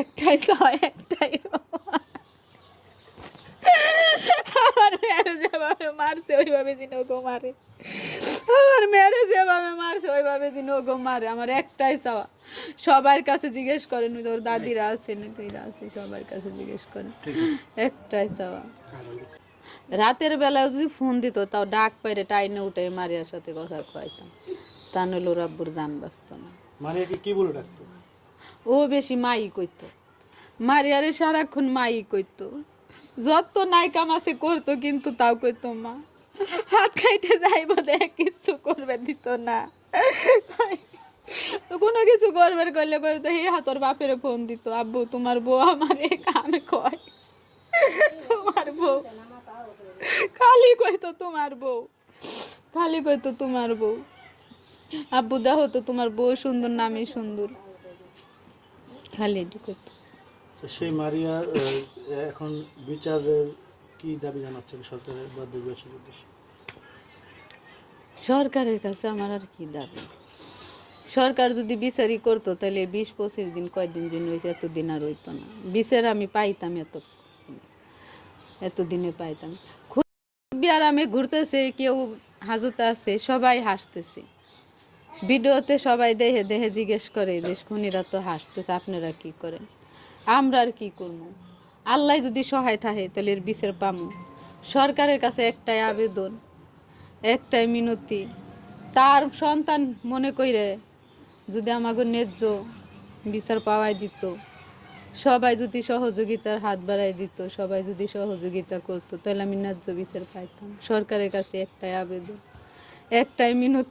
একটাই চাওয়া, একটাই আমার মেয়েরে যেভাবে মারছে ওইভাবে যেন ওকে মারে, আমার মেয়েরে যেভাবে মারছে ওইভাবে যেন ওকে মারে। আমার একটাই চাওয়া। সবার কাছে জিজ্ঞেস করেন, ওর দাদিরা আছেন, এরা আছে, সবার কাছে জিজ্ঞেস করেন, একটাই চাওয়া। রাতের বেলায় যদি ফোন দিত তাও ডাক পাইরে টাইনে উঠে মারিয়ার সাথে কথা কইতাম, তা নইলে ওর আব্বুর জান বাঁচত না। মারিয়াকে কি বলে ডাকতো? ও বেশি মাই কইতো, মারিয়ারে সারাক্ষণ মাই কইতো, যত নাই কামাসে করতো, কিন্তু তাও কইতো মা। হাত খাইতে যাইব দেখ, কিছু করবে দিত না। তো কোনো কিছু করবার করলে কইতো হে হাতর বাপের ফোন দিত, আব্বু তোমার বউ আমার এই কামে কয়, তোমার বউ, খালি কইতো তোমার বউ, খালি কইতো তোমার বউ। আব্বু দেখো তো তোমার বউ সুন্দর না আমি সুন্দর, খালি এটি কইতো। তো সেই মারিয়ার এখন বিচারের কি দাবি জানাচ্ছেন সরকারের বা দেশবাসীর উদ্দেশ্যে? সরকারের কাছে আমার আর কি দাবি, সরকার যদি বিচারই করতো তাহলে 20-25 দিন, কয়দিন দিন হয়েছে, এতদিন আর হইতো না। বিচার আমি পাইতাম এতদিনে পাইতাম। খুব আরামে ঘুরতেছে, কেউ হাজতে আছে, সবাই হাসতেছে ভিডিওতে, সবাই দেহে দেহে জিজ্ঞেস করে যে খুনিরা তো হাসতেছে, আপনারা কি করেন? আমরা আর কি করবো? আল্লাহ যদি সহায় থাকে তাহলে এর বিচার পামু। সরকারের কাছে একটাই আবেদন, একটাই মিনতি, তার সন্তান মনে কইরে যদি আমাকে ন্যায্য বিচার পাওয়াই দিত, সবাই যদি সহযোগিতার হাত বাড়াই দিত, সবাই যদি সহযোগিতা করতো, তাহলে আমি ন্যায্য বিচার পাইতাম। সরকারের কাছে একটাই আবেদন, একটাই মিনতি।